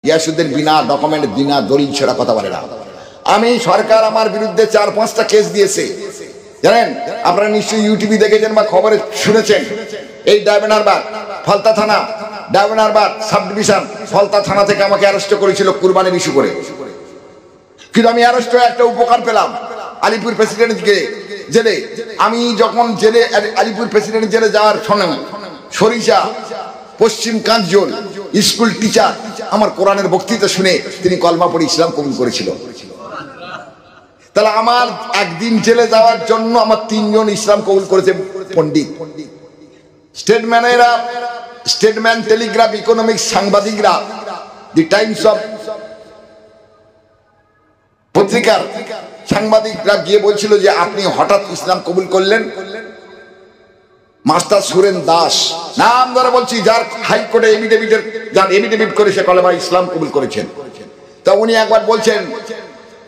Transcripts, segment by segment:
ইয়াসুদ্দিন বিনা document বিনা দলিল ছাড়া কথা বলে না। আমি সরকার আমার বিরুদ্ধে 4-5টা কেস দিয়েছে জানেন, আপনারা নিশ্চয়ই ইউটিউবে দেখেছেন বা খবরে শুনেছেন। এই ডায়মন্ড হারবার ফলতা থানা, diamond Harbour sub division Falta থানা থেকে আমাকে অ্যারেস্ট করেছিল কুরবানির ইস্যু করে। কিন্তু আমি অ্যারেস্ট হয়ে একটা উপকার পেলাম, আলিপুর প্রেসিডেন্ট জেলে। আমি যখন জেলে আলিপুর প্রেসিডেন্ট জেলে যাওয়ার সময় সরিষা পশ্চিম কাঞ্জল স্কুল টিচার আমার কোরআনের বক্তৃতা শুনে তিনি কলমা পড়ে ইসলাম কবুল করেছিল। তাহলে আমার একদিন জেলে যাওয়ার জন্য আমার 3 জন ইসলাম কবুল করেছে পণ্ডিত। স্টেটম্যান, টেলিগ্রাফ, ইকোনমিক্স সাংবাদিকরা, দি টাইমস অফ পত্রিকার সাংবাদিকরা গিয়ে বলছিল যে আপনি হঠাৎ ইসলাম কবুল করলেন। মাস্টার সুরেন দাস নাম ধরে বলছি, যার হাইকোর্টে এফিডেভিট করে সে কলেমা ইসলাম কবুল করেছেন। তা উনি একবার বলছেন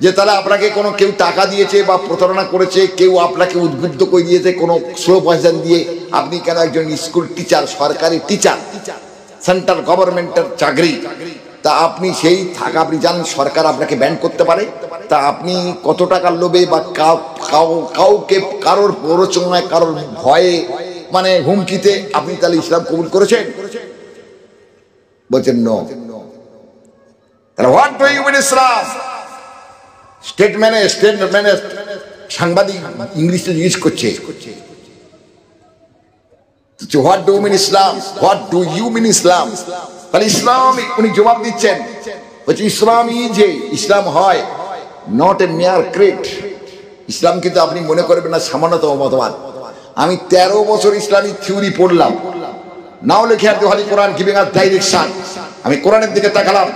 যে তাহলে আপনাকে কোনো কেউ টাকা দিয়েছে বা প্রতারণা করেছে, কেউ আপনাকে উদ্বুদ্ধ করে দিয়েছে কোনো স্লো পয়সা দিয়ে, আপনি কেন একজন স্কুল টিচার, সরকারি টিচার, সেন্ট্রাল গভর্নমেন্টের চাকরি, তা আপনি সেই থাকা, আপনি জানেন সরকার আপনাকে ব্যান করতে পারে, তা আপনি কত টাকার লোভে বা কাউকে কারোর প্ররোচনায়, কারোর ভয়ে, মানে হুমকিতে আপনি তাহলে ইসলাম কবুল করেছেন? বলছেন নো। তাহলে what do you mean Islam? স্টেটম্যানে সাংবাদিক ইংলিশে জিজ্ঞেস করছে, what do mean Islam, what do you mean Islam? তাহলে ইসলাম উনি জবাব দিচ্ছেন, বলছে ইসলাম যে ইসলাম হয় নট এ মেয়ার ক্রেট। ইসলাম কিন্তু আপনি মনে করবেন না সামান্যতম মতবাদ। আমি 13 বছর ইসলামিক থিওরি পড়লাম। নাও লেখে আর দোহালি কোরআন গিভিং আস ডাইরেকশন। আমি কোরআনের দিকে তাকালাম,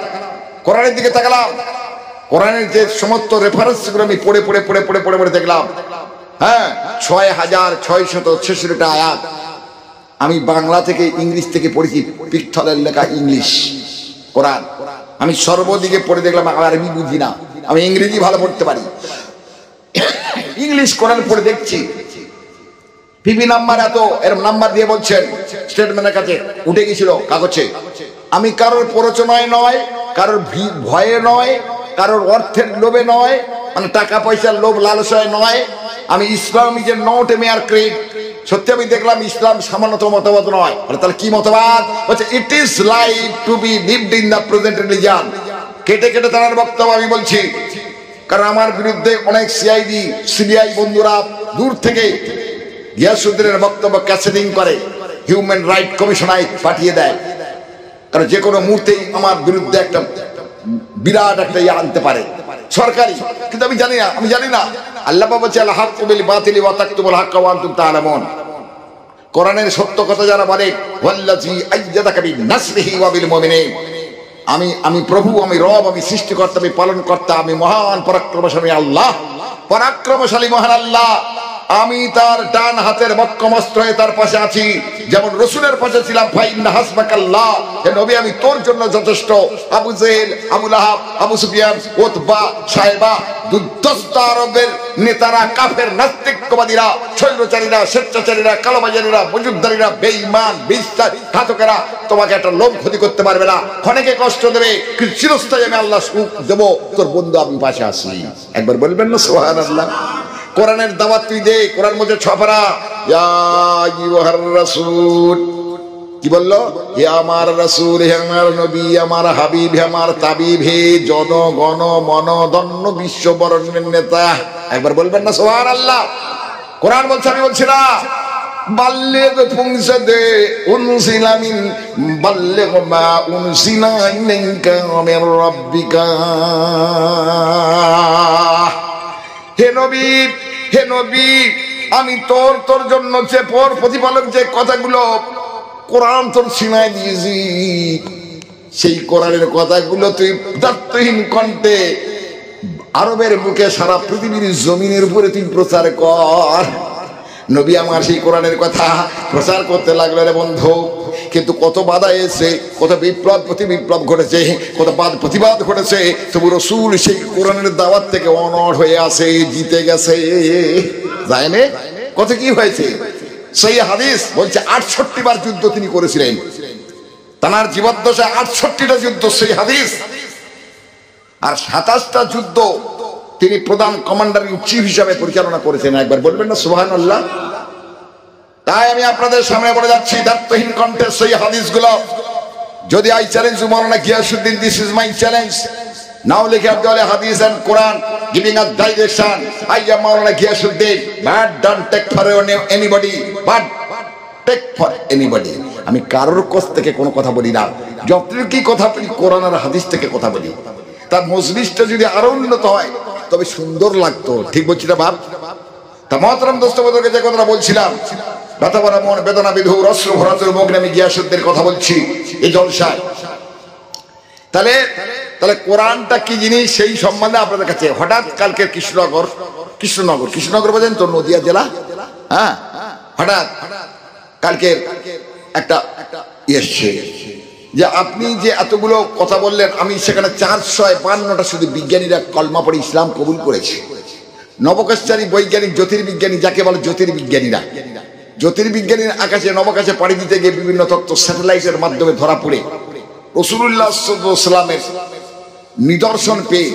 কোরআনের যে সমস্ত রেফারেন্সগুলো আমি পড়ে দেখলাম। হ্যাঁ, 6646টা আয়াত আমি বাংলা থেকে ইংলিশ থেকে পড়েছি, পিকথলের লেখা ইংলিশ কোরআন। আমি সর্বদিকে পড়ে দেখলাম, আরবি বুঝি না, আমি ইংরেজি ভালো পড়তে পারি। ইংলিশ কোরআন পড়ে দেখছি পিপি নাম্বার এত, এরকম নাম্বার দিয়ে বলছেন স্টেটমেন্টের কাছে উঠে গেছিল কাগজে। আমি কারোর প্ররোচনায় নয়, কারোর ভয়ে নয়, কারোর অর্থের লোভে নয়, মানে টাকা পয়সার লোভ লালসায় নয়। আমি Islam is a not a mere creed. সত্যি আমি দেখলাম ইসলাম সামান্যতম মতবাদ নয়। তাহলে কি মতবাদ? বলছে it is life to be lived in the present religion. কেটে তার বক্তব্য আমি বলছি, কারণ আমার বিরুদ্ধে অনেক সিআইডি সিবিআই বন্ধুরা দূর থেকে গিয়াসউদ্দিনের বক্তব্য ক্যাসেটিং করে হিউম্যান রাইট কমিশনায় পাঠিয়ে দেয়, কারণ যে কোনো মুহূর্তেই আমার বিরুদ্ধে একটা বিরাট একটা আনতে পারে সরকারি। কিন্তু আমি জানি না। আল্লাহ বলছে আল হাক্কু বিল বাতিলি ওয়া তাকতুমুল হাক্কা ওয়া আনতুম তা'লামুন। কোরআনের সত্য কথা যারা বলে, ওয়াল্লাযী আইয়াদাকা বিনাসরিহি ওয়া বিল মুমিনিন। আমি প্রভু, আমি রব, আমি সৃষ্টিকর্তা, আমি পালনকর্তা, আমি মহান পরাক্রমশালী আল্লাহ, পরাক্রমশালী মহান আল্লাহ। আমি তার ডান হাতের বক্রমস্ত্র হয়ে তার পাশে আছি, যেমন রসুলের পাশে ছিলাম। ফাইন্না হাসবাকাল্লাহ, হে নবী আমি তোর জন্য যথেষ্ট। আবু জেহেল, আবু লাহাব, আবু সুফিয়ান, উতবা, সাইবা, দুর্ধর্ষ আরবের নেতারা, কাফের নাস্তিকবাদীরা, স্বৈরচারীরা, স্বেচ্ছাচারীরা, কালোবাজারীরা, মজুদদারীরা, বেঈমান, বিশ্বাস ঘাতকেরা তোমাকে একটা লোভ ক্ষতি করতে পারবে না, ক্ষণেকে কষ্ট দেবে, কিন্তু চিরস্থায়ী আমি আল্লাহ সুখ দেবো। তোর বন্ধু আমি পাশে আছি। একবার বলবেন না সুবহানাল্লাহ? কোরআনের দাওয়াত তুই দে। কোরআন মধ্যে 6 পারা, ইয়া আইয়ুহার রাসূল, কি বললো? হে আমার রাসূল, হে আমার নবী, আমার হাবিব, হে আমার তাবিব, হে জনগণ মন ধন্য বিশ্ব বরণ্যের নেতা। একবার বলবেন না সুবহানাল্লাহ? কোরআন বলছে, আমি বলছি না। বাল্লিগ পৌঁছে দে উনসিলা মিন বাল্লিগ মা উনসিলা ইলাইকা মির রাব্বিকা। হে নবী আমি তোর জন্য যে প্রতিপালক যে কথাগুলো কোরআন তোর সিনায় দিয়েছি, সেই কোরআনের কথাগুলো তুই দায়িত্বহীন কণ্ঠে আরবের মুখে সারা পৃথিবীর জমিনের উপরে তুই প্রচার কর। নবী আমার সেই কোরআনের কথা প্রচার করতে লাগলো রে বন্ধু। কিন্তু কত বাধা এসে, কত প্রতিবিপ্লব ঘটেছে, কত প্রতিবাদ ঘটেছে, তবু রাসূল সেই কোরআনের দাওয়াত থেকে অনড় হয়ে আসে, জিতে গেছে। জানেন কত কি হয়েছে? সেই হাদিস বলছে 68 বার যুদ্ধ তিনি করেছিলেন। তার জীবদ্দশায় 68টা যুদ্ধ সেই হাদিস, আর 27টা যুদ্ধ তিনি প্রধান কমান্ডার ইন চিফ হিসাবে পরিচালনা করেছেন। একবার বলবেন না সুবহানাল্লাহ? তাই আমি আপনাদের সামনে বলে যাচ্ছি দায়িত্বহীন কণ্ঠে সেই হাদিসগুলো। যদি I challenge Maulana Giasuddin, this is my challenge, now লিখে আব্দুল হাদিস and Quran giving a direction, I am Maulana Giasuddin, but don't take for anybody, but take for anybody. আমি কারোর কাছ থেকে কোনো কথা বলি না, যতটুকু কথা বলি কোরআন আর হাদিস থেকে কথা বলি। তার মজলিসটা যদি আরো উন্নত হয় তবে সুন্দর লাগতো, ঠিক বলছি না বাপ? তা মহতরম দোস্ত বদরকে যে কথাটা বলছিলাম, ব্যথা ভরা মন বেদনা বিধুর অশ্রু ভরাতুর মুগ্নে আমি গিয়াসউদ্দিনের কথা বলছি এই জলসায়। তাহলে তাহলে কোরআনটা কি জিনিস সেই সম্বন্ধে আপনাদের কাছে হঠাৎ কালকে কৃষ্ণনগর বোঝেন তো, নদিয়া জেলা, হ্যাঁ, হঠাৎ কালকে একটা এসছে যে আপনি যে এতগুলো কথা বললেন, আমি সেখানে 452টা শুধু বিজ্ঞানীরা কলমা পড়ে ইসলাম কবুল করেছে। নবকাশচারী বৈজ্ঞানিক জ্যোতির্বিজ্ঞানী যাকে বলে জ্যোতির্বিজ্ঞানীরা, জ্যোতির্বিজ্ঞানীর আকাশে নবকাশে পাড়ি দিতে গিয়ে বিভিন্ন তথ্য স্যাটেলাইটের মাধ্যমে ধরা পড়ে রাসূলুল্লাহ সাল্লাল্লাহু আলাইহি ওয়াসাল্লামের নিদর্শন পেয়ে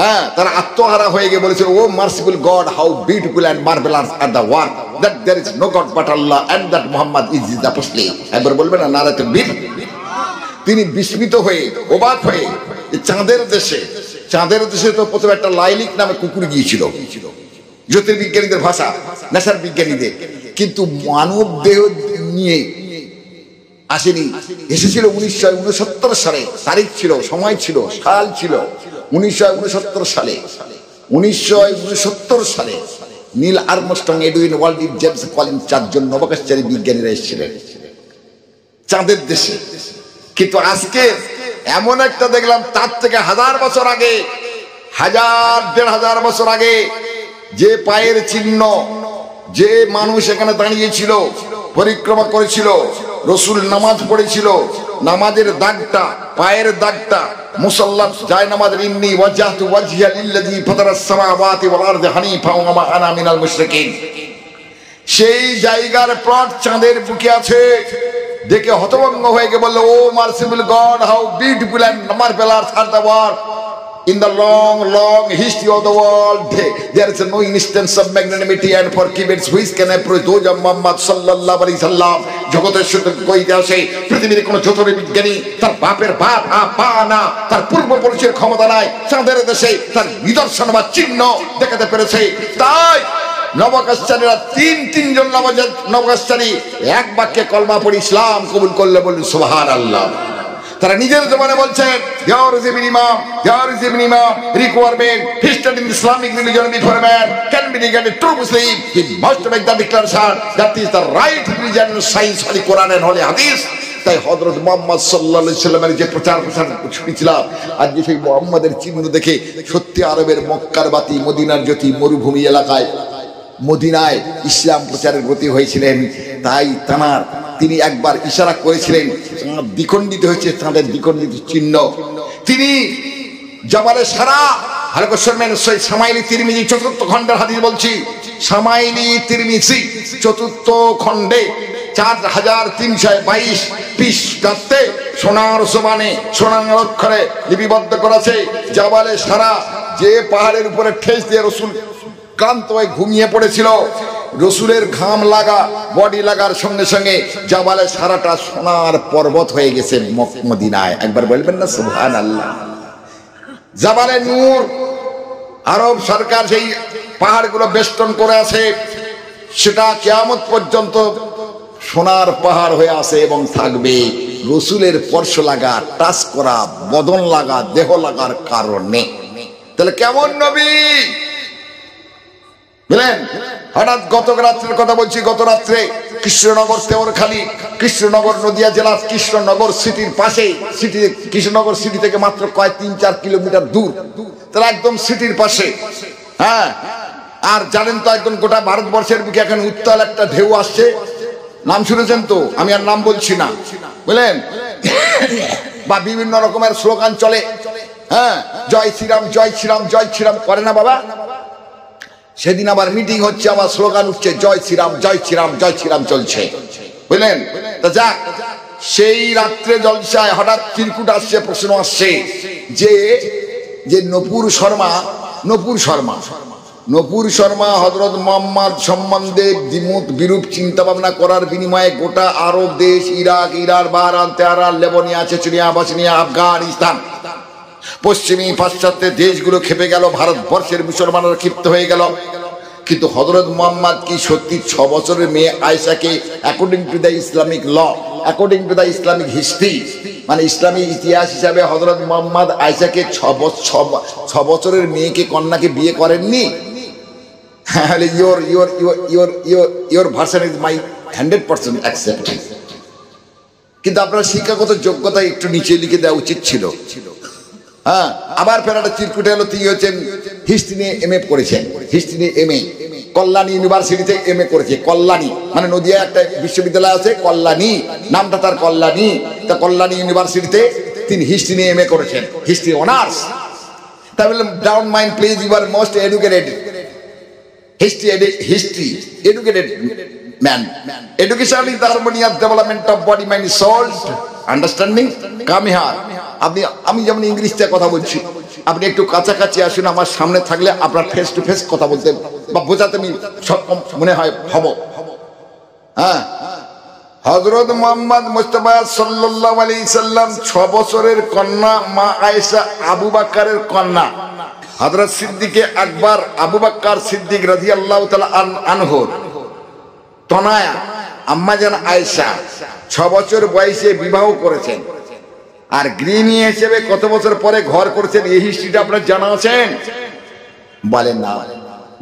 হ্যাঁ তারা আত্মহারা হয়ে গিয়ে বলেছে, oh merciful God, how beautiful and marvellous are the work that there is no God but Allah and that Muhammad is the apostle. একবার বলবেন না নারে তাকবীর। তিনি বিস্মিত হয়ে অবাক হয়ে চাঁদের দেশে তো প্রথমে একটা লাইলিক নামে কুকুর গিয়েছিল, জ্যোতির্বিজ্ঞানীদের ভাষা, নেশার বিজ্ঞানীদের, কিন্তু মানব দেহ নিয়ে আসেনি, এসেছিল 1969 সালে। তারিখ ছিল, সময় ছিল, সাল ছিল 1969 সালে। 1969 সালে Neil Armstrong, Edwin Aldrin, James Collin, 4 জন নবকাশচারী বিজ্ঞানীরা এসেছিলেন চাঁদের দেশে। কিন্তু আজকে এমন একটা দেখলাম তার থেকে 1000 বছর আগে, 1000-1500 বছর আগে যে পায়ের চিহ্ন, যে মানুষ এখানে দাঁড়িয়েছিল, পরিক্রমা করেছিল, রসুল নামাজ পড়েছিল, নামাজের দাগটা, পায়ের দাগটা, মুসাল্লাত যায় নামাজের ইন্নী ওয়াজহাতু ওয়াজহিয়া লিল্লাযী ফাতারাস সামাওয়াতি ওয়াল আরদি হানিফা ওয়া মা আনা মিনাল মুশরিকিন। সেই জায়গার প্লট চাঁদের বুকে আছে। দেখে হতভম্ব হয়ে গিয়ে বলল, oh merciful God, how beautiful and marvellous are the work in the long history of the world. There is no instance of magnanimity and forgiveness which can approach those of Muhammad sallallahu alaihi wasallam. জগতের কইতে আসে পৃথিবীর কোন জ্যোতির্বিজ্ঞানী তার বাপের বাপ পা না, তার পূর্বপুরুষের ক্ষমতা নাই চাঁদের দেশে তার নিদর্শন বা চিহ্ন দেখাতে পেরেছে। তাই নবকাশচারীরা তিন জন নবকাশচারী এক বাক্যে কলমা পড়ে ইসলাম কবুল করলে বললেন সুবহানাল্লাহ। তারা নিজের জবানে বলছেন, there is a minimum requirement listed in Islamic religion before a man can be regarded true Muslim. He must make the declaration that is the right religion, science, Holy Quran and Holy Hadith. তাই হযরত মুহাম্মদ সাল্লাল্লাহু আলাইহি সাল্লামের যে প্রচার শুনেছিলাম, আজকে সেই মুহাম্মাদের চিহ্ন দেখে সত্যি আরবের মক্কার বাতি, মদিনার জ্যোতি মরুভূমি এলাকায় মদিনায় ইসলাম প্রচারের গতি হয়েছিলেন। তাই তিনি একবার ইশারা করেছিলেন, দ্বিখণ্ডিত হয়েছে তাদের দ্বিখণ্ডিত চিহ্ন। তিনি জাবালে সারা হালকসরমেন সামাইলি তিরমিজি 4th খণ্ডের হাদিস বলছি, সামাইলি তিরমিজি 4th খণ্ডে 4322 পৃষ্ঠাতে সোনার জবানে সোনার অক্ষরে লিপিবদ্ধ করেছে, জাবালে সারা যে পাহাড়ের উপরে ঠেস দিয়ে রসুল ক্লান্ত হয়ে ঘুমিয়ে পড়েছিল, রসুলের ঘাম লাগা বডি লাগার সঙ্গে সঙ্গে জাবালে সারাটা সোনার পর্বত হয়ে গেছে মদিনায়। একবার বলবেন না সুবহানাল্লাহ। জাবালে নূর, আরব সরকার সেই পাহাড়গুলো বেষ্টন করে আছে, সেটা কিয়ামত পর্যন্ত সোনার পাহাড় হয়ে আছে এবং থাকবে রসুলের স্পর্শ লাগা, টাচ করা, বদন লাগা, দেহ লাগার কারণে। তাহলে কেমন নবী বুঝলেন? হঠাৎ গত রাত্রের কথা বলছি, গত রাত্রে কৃষ্ণনগর তেওরখালী, কৃষ্ণনগর নদিয়া জেলার কৃষ্ণনগর সিটির পাশে, কৃষ্ণনগর সিটি থেকে মাত্র 3-4 কিলোমিটার দূর, তাহলে একদম সিটির পাশে। হ্যাঁ, আর জানেন তো একদম গোটা ভারতবর্ষের বুকে এখন উত্তাল একটা ঢেউ আসছে, নাম শুনেছেন তো, আমি আর নাম বলছি না, বুঝলেন? বা বিভিন্ন রকমের স্লোগান চলে, হ্যাঁ, জয় শ্রীরাম জয় শ্রীরাম জয় শ্রীরাম করে না বাবা? সেদিন আবার মিটিং হচ্ছে, আবার স্লোগান উঠছে, জয় শ্রীরাম জয় শ্রীরাম জয় শ্রীরাম চলছে, বুঝলেন? তা যাক, সেই রাত্রে জলসায় হঠাৎ চিরকুট আসছে, প্রশ্ন আসছে যে যে নূপুর শর্মা হযরত মুহাম্মদ সম্বন্ধে দ্বিমত বিরূপ চিন্তা ভাবনা করার বিনিময়ে গোটা আরব দেশ, ইরাক, ইরান, বাহরান, তেহরান, লেবনিয়া, চেচনিয়া, বসনিয়া, আফগানিস্তান, পশ্চিমী পাশ্চাত্যের দেশগুলো খেপে গেল, ভারতবর্ষের মুসলমানরা ক্ষিপ্ত হয়ে গেল। কিন্তু হযরত মুহাম্মদ কি সত্যি 6 বছরের মেয়ে আয়েশাকে according to the Islamic law, according to the Islamic history, মানে ইসলামী ইতিহাস হিসাবে হযরত মুহাম্মদ আয়েশাকে 6 বছরের মেয়েকে কন্যাকে বিয়ে করেননি? your version is my 100% accept. কিন্তু আপনার শিক্ষাগত যোগ্যতা একটু নিচে লিখে দেওয়া উচিত ছিল। হ্যাঁ, আবার ফের একটা চিরকুটে হলো, তিনি হচ্ছেন হিস্ট্রি নিয়ে এমএ করেছেন, হিস্ট্রি নিয়ে এমএ কল্যাণী ইউনিভার্সিটিতে এমএ করেছে। কল্যাণী মানে নদিয়া একটা বিশ্ববিদ্যালয় আছে কল্যাণী, নামটা তার কল্যাণী। তা কল্যাণী ইউনিভার্সিটিতে তিনি হিস্ট্রি নিয়ে এমএ করেছেন, হিস্ট্রি অনার্স। তাই বললাম don't mind please, you are most educated history educated man. Education is the harmony of development of body, mind, soul, understanding. Come here. আমি যেমন ইংলিশে কথা বলছি, আপনি একটু কাছাকাছি আসুন, আমার সামনে থাকলে আপনার ফেস টু ফেস কথা বলতে বা বোঝাতে আমি সক্ষম মনে হয় হব। হ্যাঁ, হযরত মুহাম্মদ মুস্তাফা সাল্লাল্লাহু আলাইহি সাল্লাম 6 বছরের কন্যা মা আয়েশা আবু বকরের কন্যা, হযরত সিদ্দিকে আকবর আবু বকর সিদ্দিক রাদিয়াল্লাহু তাআলা আনহু তনয়া আম্মাজান আয়েশা 6 বছর বয়সে বিবাহ করেছেন। আর গৃহিণী হিসেবে কত বছর পরে ঘর করেছেন, এই হিস্ট্রিটা আপনার জানা আছেন? বলেন না।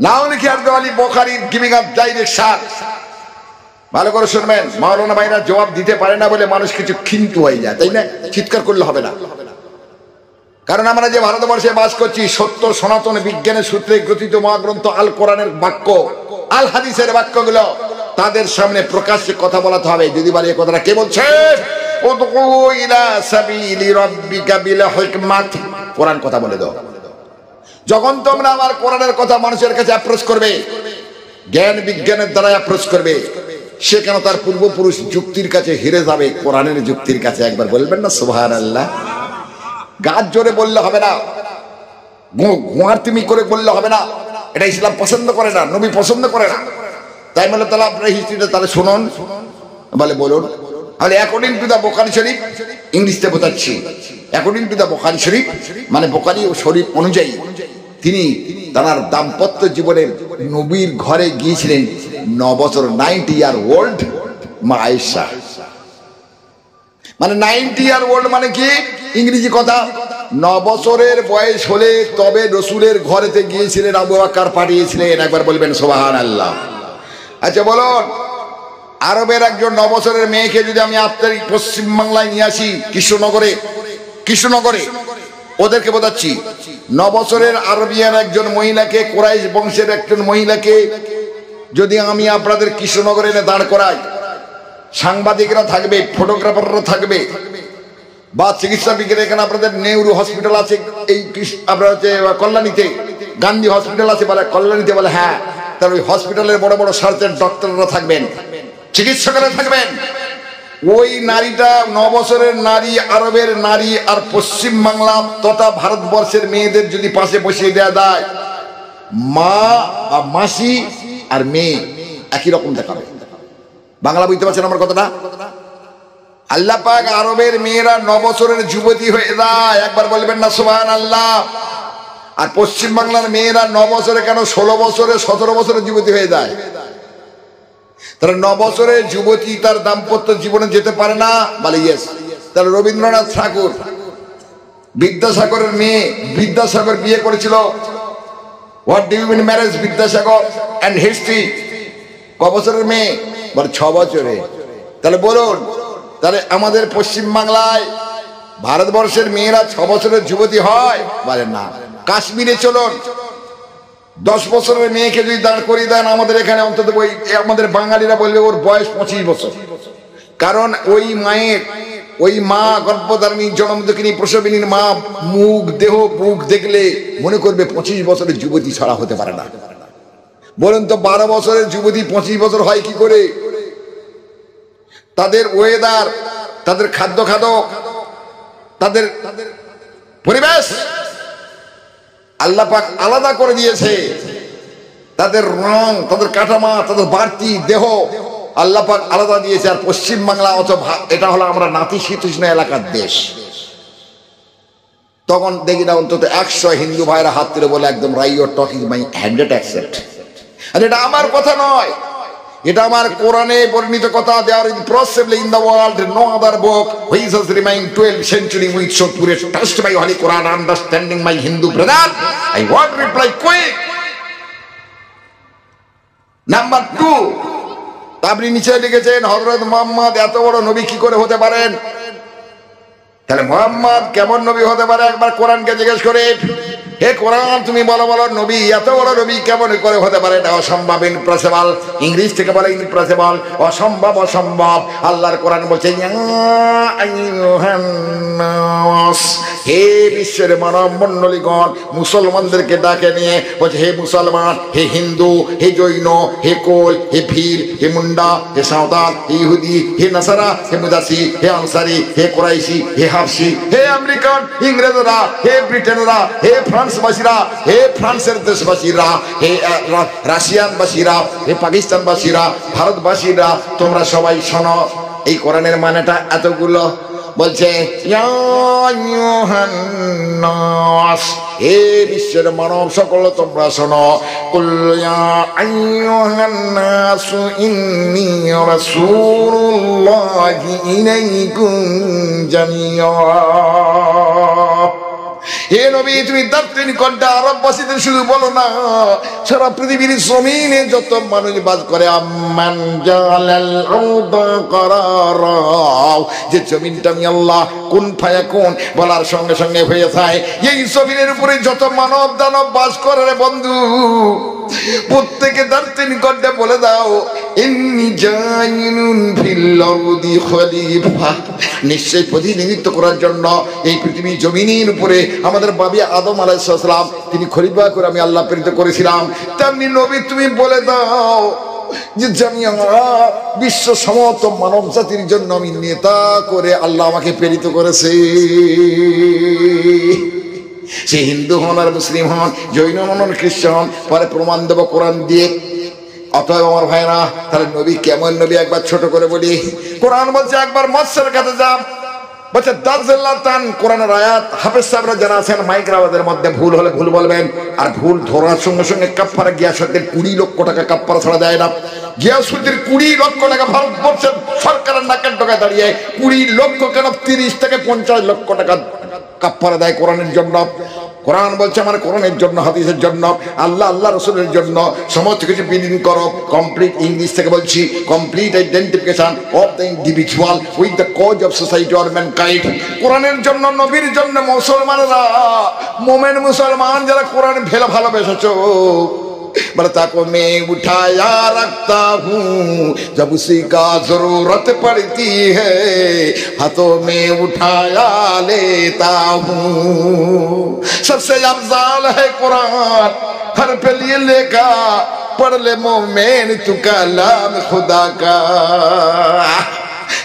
নাও লিখে আর আলী বুখারীর গিভিং আপ ডাইরেকশন, ভালো করে শুনবেন। মাওলানা ভাইরা জবাব দিতে পারে না বলে মানুষ কিছু খিন্তু হয়ে যায়, তাই না? চিৎকার করলে হবে না, কারণ আমরা যে ভারতবর্ষে বাস করছি, সত্য সনাতন বিজ্ঞানের সূত্রে গ্রথিত মহাগ্রন্থ আল কোরআনের বাক্য, আল হাদিসের বাক্যগুলো তাদের সামনে প্রকাশ্যে কথা বলাতে হবে। যদি বলে এই কথাটা কে বলছে, উদউ ইলা সাবিলি রাব্বিকা বিল হিকমাত, কোরআন কথা বলে দাও। যখন তোমরা আমার কোরআনের কথা মানুষের কাছে অ্যাপ্রোচ করবে, জ্ঞান বিজ্ঞানের দ্বারা অ্যাপ্রোচ করবে, সে কেন তার পূর্বপুরুষ যুক্তির কাছে হেরে যাবে কোরআনের যুক্তির কাছে? একবার বলবেন না সুবহানাল্লাহ? গাছ জোরে বললে হবে না, গোয়ার তুমি করে বললে হবে না, এটা ইসলাম পছন্দ করে না, নবী পছন্দ করে না। তাই বলে তাহলে আপনার হিস্ট্রিটা তাহলে শুনুন, বলে বলুন। তাহলে অ্যাকর্ডিং টু দ্য বুখারী শরীফ, ইংলিশে বোঝাচ্ছি, অ্যাকর্ডিং টু দ্য বুখারী শরীফ মানে বুখারী ও শরীফ অনুযায়ী তিনি তার দাম্পত্য জীবনে নবীর ঘরে গিয়েছিলেন 9 বছর, 90 ইয়ার ওল্ড মা আয়েশা। মানে 90 ইয়ার ওল্ড মানে কি ইংরেজি কথা, 9 বছরের বয়স হলে তবে রসুলের ঘরেতে গিয়েছিলেন, আবু বকর পাঠিয়েছিলেন। একবার বলবেন সুবহানাল্লাহ। আচ্ছা বলুন, আরবের একজন 9 বছরের মেয়েকে যদি আমি আপনার পশ্চিম বাংলায় নিয়ে আসি, কৃষ্ণনগরে ওদেরকে বোঝাচ্ছি, 9 বছরের আরবিয়ান একজন মহিলাকে, কোরাইশ বংশের একজন মহিলাকে যদি আমি আপনাদের কৃষ্ণনগরে এনে দাঁড় করাই, সাংবাদিকরা থাকবে, ফটোগ্রাফাররা থাকবে, বা চিকিৎসা বিজ্ঞান, এখানে আপনাদের নেহরু হসপিটাল আছে, এই আপনার হচ্ছে কল্যাণীতে, গান্ধী হসপিটাল আছে বলে কল্যাণীতে, বলে হ্যাঁ, তার ওই হসপিটালের বড় বড় সার্জন ডক্টররা থাকবেন, চিকিৎসকরা থাকবেন। ওই নারীটা 9 বছরের নারী, আরবের নারী, আর পশ্চিম বাংলা তথা ভারতবর্ষের মেয়েদের যদি পাশে বসিয়ে দেওয়া যায়, মা বা মাসি আর মেয়ে একই রকম দেখাবে। বাংলা বুঝতে পারছেন আমার কথাটা? আল্লাহ পাক আরবের মেয়েরা 9 বছরের যুবতী হয়ে যায়, একবার বলবেন না সুবহানাল্লাহ। আর পশ্চিম বাংলার মেয়েরা 9 বছরে কেন 16 বছরে 17 বছরের যুবতী হয়ে যায়। তারা 9 বছরের যুবতী তার দাম্পত্য জীবনে যেতে পারে না, বলে ইয়েস। তারা রবীন্দ্রনাথ ঠাকুর বিদ্যাসাগরের মেয়ে, বিদ্যাসাগর বিয়ে করেছিল। What do you mean marriage Vidyasagar and history? ক বছরের মেয়ে? বলে 6 বছরে। তাহলে বলুন, তাহলে আমাদের পশ্চিম বাংলায় ভারতবর্ষের মেয়েরা 6 বছরের যুবতী হয়? বলে না। কাশ্মীরে চলুন, 10 বছরের মেয়েকে যদি দাঁড় করিয়ে দেন, আমাদের এখানে অন্তত আমাদের বাঙালিরা বলবে ওর বয়স 25 বছর। কারণ ওই মা গর্ভধারিণী, জনমদকিনী, প্রসবিনীর মা মুখ, দেহ, বুক দেখলে মনে করবে 25 বছরের যুবতী ছাড়া হতে পারে না। বলুন তো 12 বছরের যুবতী 25 বছর হয় কি করে? তাদের ওয়েদার, তাদের খাদ্য খাদক, তাদের পরিবেশ আল্লাহ পাক আলাদা করে দিয়েছে। তাদের রং, তাদের কাঠামো, তাদের বাড়তি দেহ আল্লাহ পাক আলাদা দিয়েছে। আর পশ্চিম বাংলা এটা হলো আমরা নাতিশীতোষ্ণ এলাকার দেশ। তখন দেখি না অন্তত 100 হিন্দু ভাইরা হাত তুলে বলে একদম right you are talking my handed accept. আর এটা আমার কথা নয়, এটা আমার কোরআনে বর্ণিত কথা। There is possible in the world no other book which has remain 12th century which should put a test by holy Quran understanding my Hindu brother. I want reply quick. Number 2, আপনি নিচে লিখেছেন হযরত মুহাম্মদ এত বড় নবী কি করে হতে পারেন? তাহলে মুহাম্মদ কেমন নবী হতে পারে একবার কোরআনকে জিজ্ঞেস করে। হে কোরআন, তুমি বলো নবী এত বড় নবী কেমন করে হতে পারে? এটা অসম্ভব, ইম্পসিবল। ইংলিশ থেকে বলে ইম্পসিবল, অসম্ভব, অসম্ভব। আল্লাহর কোরআন বলছে হে বিশ্বের মানব মণ্ডলীগণ, মুসলমানদেরকে ডাকে নিয়ে বলছে হে মুসলমান, হে হিন্দু, হে জৈন, হে কোল, হে ভীর, হে মুন্ডা, হে সাঁওতাল, হে ইহুদি, হে নাসারা, হে মুদাসি, হে আনসারি, হে কুরাইশি, হে হাবশি, হে আমেরিকান, ইংরেজরা, হে ব্রিটেনরা, হে ফ্রান্সবাসীরা, হে ফ্রান্সের দেশবাসীরা, হে রাশিয়ানবাসীরা, হে পাকিস্তানবাসীরা, ভারতবাসীরা, তোমরা সবাই শোনো। এই কোরআনের মানেটা এতগুলো। বলছে হে বিশ্বের মানব সকল তোমরা শোনো। কুল ইয়া আইয়ুহান নাসু ইন্নী রাসূলুল্লাহি ইলাইকুম জামিআ। হে নবী, তুমি দার্থিন কণ্ঠে আরববাসীদের শুধু বলো না, সারা পৃথিবীর জমিনে যত মানুষ বাস করে, আম্মান জালাল আরদা কারারা, যে জমিনটা আমি আল্লাহ কুন ফায়াকুন বলার সঙ্গে সঙ্গে হয়ে যায়। এই জমিনের উপরে যত মানব দানব বাস করে রে বন্ধু, প্রত্যেকে দার্থিন কণ্ঠে বলে দাও ইন্নী জাইলুন ফিল আরদি খলিফা। নিশ্চয় প্রতিনিধিত্ব করার জন্য এই পৃথিবী জমিনের উপরে আমাদের বাবা আদম আলাইহিস সালাম তিনি খলিফা করে আমি আল্লাহ প্রেরিত করেছিলাম। তেমনি নবী তুমি বলে দাও যে জামিয়া বিশ্ব সমস্ত মানব জাতির জন্য আমি নেতা করে আল্লাহ আমাকে প্রেরিত করেছে। সে হিন্দু হন আর মুসলিম হন, জৈন হন আর খ্রিস্টান হন, পরে প্রমাণ দেব কোরআন দিয়ে। অতএব আমার ভাইরা, তাহলে নবী কেমন নবী একবার ছোট করে বলি। কোরআন বলছে একবার মৎস্যের কাছে যান, বলছে দাজ্জালাতান কোরআনের আয়াত। হাফেজ সাহেবরা যারা আছেন মাইক্রাবাদের মধ্যে ভুল হলে ভুল বলবেন, আর ভুল ধরার সঙ্গে সঙ্গে কাফারা গিয়াসুদ্দিন 20 লক্ষ টাকা কাফারা ছাড়া দেয় না। গিয়াসুদ্দিন 20 লক্ষ টাকা ভারতবর্ষের সরকারের নাকের ডগায় দাঁড়িয়ে 20 লক্ষ কেন 30 থেকে 50 লক্ষ টাকা কাফারা দেয় কোরআনের জন্য। কোরআন বলছে আমার কোরআনের জন্য, হাদিসের জন্য, আল্লাহ রসুলের জন্য সমস্ত কিছু বিলীন করো। কমপ্লিট ইংলিশ থেকে বলছি, complete identification of the individual with the cause of society or mankind. কোরআনের জন্য, নবীর জন্য মুসলমানরা, মোমেন মুসলমান যারা কোরআন ভালোবেসেছো, बरता मैं उठाया रखता हूँ जब उसी का जरूरत पड़ती है हाथों में उठाया लेता हूँ। सबसे अफजाल है कुरान, हर पे लिए लेखा पढ़ ले मोमेन तू कलाम खुदा का।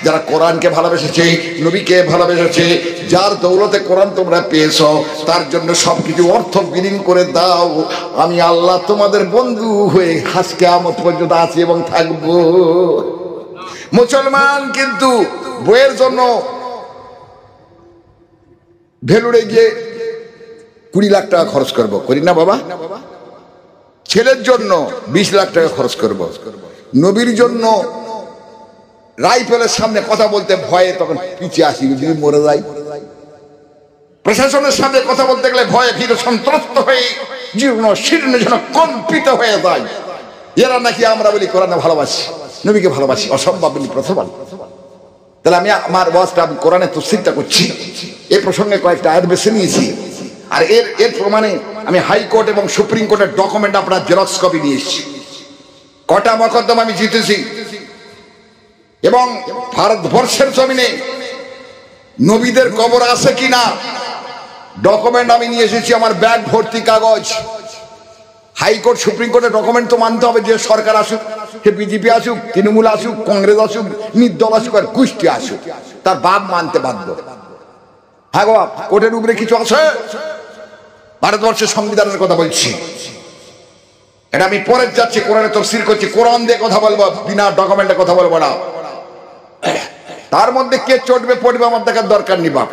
যারা কোরআনকে ভালোবেসেছে, নবীকে ভালোবেসেছে, যার দৌলতে কোরআন তোমরা পেয়েছো, তার জন্য সবকিছু অর্থ বিলীন করে দাও। আমি আল্লাহ তোমাদের বন্ধু হয়ে আজ কিয়ামত পর্যন্ত আছি এবং থাকবো। মুসলমান কিন্তু বইয়ের জন্য ভেলুড়ে গিয়ে 20 লাখ টাকা খরচ করবো, করি না বাবা? ছেলের জন্য 20 লাখ টাকা খরচ করবো। নবীর জন্য রাইফেলের সামনে কথা বলতে ভয়ে তখন পিছিয়ে আসি, যদি মরে যাই। প্রশাসনের সামনে কথা বলতে গেলে ভয়ে ভীত সন্ত্রস্ত হয়ে জীর্ণ শীর্ণ যেন কম্পিত হয়ে যায়। এরা নাকি আমরা বলি কোরআনে ভালোবাসি, নবীকে ভালোবাসি, অসম্ভব বলি প্রথমবার। তাহলে আমি আমার ওয়াজটা আমি কোরআনে তাফসীরটা করছি, এই প্রসঙ্গে কয়েকটা আয়াত বেছে নিয়েছি। আর এর প্রমাণে আমি হাইকোর্ট এবং সুপ্রিম কোর্টের ডকুমেন্ট আপনার জেরক্স কপি নিয়ে এসেছি। কটা মকদ্দমা আমি জিতেছি এবং ভারতবর্ষের জমিনে নবীদের কবর আছে কিনা ডকুমেন্ট আমি নিয়ে এসেছি। আমার ব্যাগ ভর্তি কাগজ। হাইকোর্ট সুপ্রিম কোর্টের ডকুমেন্ট তো মানতে হবে, যে সরকার আসুক, সে বিজেপি আসুক, তৃণমূল আসুক, কংগ্রেস আসুক, নির্দল আসুক আর গোষ্ঠী আসুক, তার বাপ মানতে বাধ্য। হ্যাঁ গো, কোর্টের উপরে কিছু আছে? ভারতবর্ষের সংবিধানের কথা বলছি, এটা আমি পরে যাচ্ছি, কোরআনে তাফসীর করছি, কোরআন দিয়ে কথা বলবো, বিনা ডকুমেন্টে কথা বলবো না। তার মধ্যে কে চটবে পড়বে আমার দেখার দরকার নেই বাপ।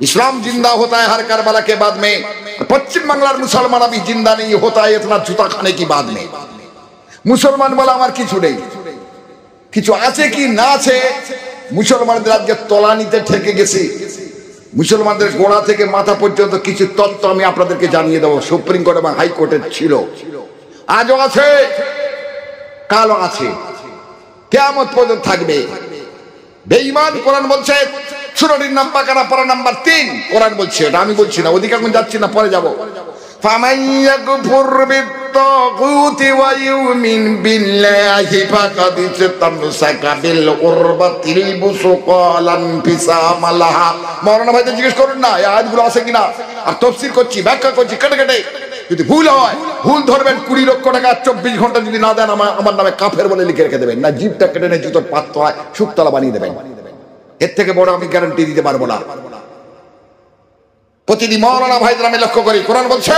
इस्लाम जिंदा होता है हर करबला के बाद में, पश्चिम बांग्लार मुसलमान अभी जिंदा नहीं होता है इतना जूता खाने की बाद में। मुसलमान बोला আমার কিছু নেই, কিছু আছে কি না আছে মুসলমানদের আজকে তলানিতে ঠেকে গেছে। মুসলমানদের গোড়া থেকে মাথা পর্যন্ত কিছু তত্ত্ব আমি আপনাদেরকে জানিয়ে দেবো, সুপ্রিম কোর্ট এবং হাইকোর্টের ছিল, আজও আছে, কালও আছে, কিয়ামত পর্যন্ত থাকবে। বেঈমান কোরআন বলছে, সূরাটির নাম বাকারা পারা নাম্বার 3, কোরআন বলছে, এটা আমি বলছি না, ওদিকে এখন যাচ্ছি না, পরে যাব। ফামান ইয়াকফুর বিত্তাগুতি ওয়া ইউমিন বিল্লাহি ফাকাদ ইসতামসাকা বিল উরবাতিল বুসুকা লান ফিসামা লাহা। মাওলানা ভাইদের জিজ্ঞেস করুন না এই আয়াতগুলো আছে কিনা, আর তাফসীর করছি, ব্যাখ্যা করছি কেটে কেটে। যদি ভুল হয়, ভুল ধরবেন, 20 লক্ষ টাকা 24 ঘন্টা যদি না দেন আমার নামে কাফের বলে লিখে রেখে দেবেন, না জিভটা কেটে নিয়ে জুতোর পাত্র হয় শুকতলা বানিয়ে দেবেন। এর থেকে বড় আমি গ্যারান্টি দিতে পারবো না। প্রতিদিন মাওলানা ভাইদের আমি লক্ষ্য করি, কোরআন বলছে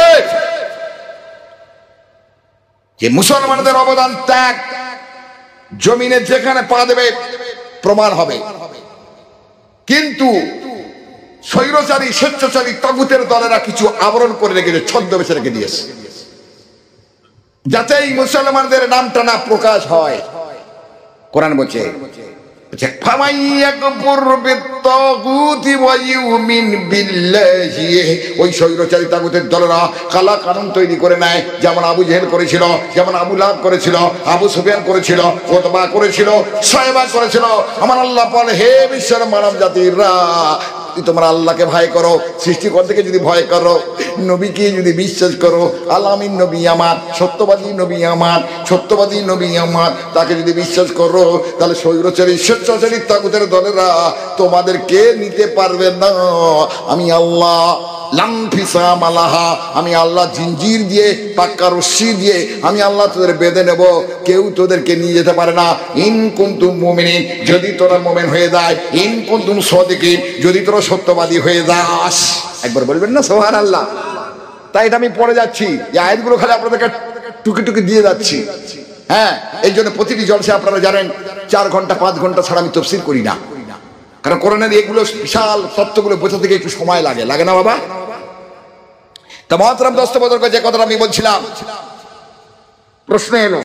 যে মুসলমানদের অবদান ত্যাগ জমিনে যেখানে পা দেবে প্রমাণ হবে, কিন্তু স্বৈরচারী স্বেচ্ছাচারী তাগুতের দলেরা কিছু আবরণ করে রেখেছে, ছদ্মবেশে রেখে দিয়েছে, যাতে এই মুসলমানদের নামটা না প্রকাশ হয়। কোরআন বলছে ওই স্বৈরচারী তাগুতের দলেরা কালা কানুন তৈরি করে নেয়, যেমন আবু জেহেল করেছিল, যেমন আবু লাহাব করেছিল, আবু সুফিয়ান করেছিল, ওতবা করেছিল, সাইবা করেছিল। আমার আল্লাহ বলে, হে বিশ্বের মানব জাতিরা, তোমরা আল্লাহকে ভয় করো, সৃষ্টিকর্তাকে যদি ভয় করো, নবীকে যদি বিশ্বাস করো, আলামিন নবী আমার, সত্যবাদী নবী আমার, সত্যবাদী নবী আমার, তাকে যদি বিশ্বাস করো, তাহলে স্বৈরচারী স্বেচ্ছাচারী তাগুতের দলেরা তোমাদেরকে নিতে পারবে না। আমি আল্লাহ লামফিসামালাহা, আমি আল্লাহ জিঞ্জির দিয়ে, পাক্কা রশ্মি দিয়ে আমি আল্লাহ তোদের বেঁধে নেব, কেউ তোদেরকে নিয়ে যেতে পারে না। ইন কুনতুম মুমিনিন, যদি তোরা মুমিন হয়ে যায়, ইন কুনতুম সাদিকিন, যদি তোরা সত্যবাদী হয়ে যাস। একবার বলবেন না সুবহানাল্লাহ? তাই এটা আমি পড়ে যাচ্ছি, এই আয়াতগুলো খালি আপনাদেরকে টুকি টুকি দিয়ে যাচ্ছি। হ্যাঁ, এই জন্য প্রতিটি জলসে আপনারা জানেন 4 ঘন্টা 5 ঘন্টা ছাড়া আমি তাফসীর করি না, কারণ কোরআনের এগুলো বিশাল তত্ত্বগুলো বোঝা থেকে একটু সময় লাগে, লাগে না বাবা? তা মহতরম দোস্ত বুজুর্গ, যে কথাটা আমি বলছিলাম, প্রশ্ন এলো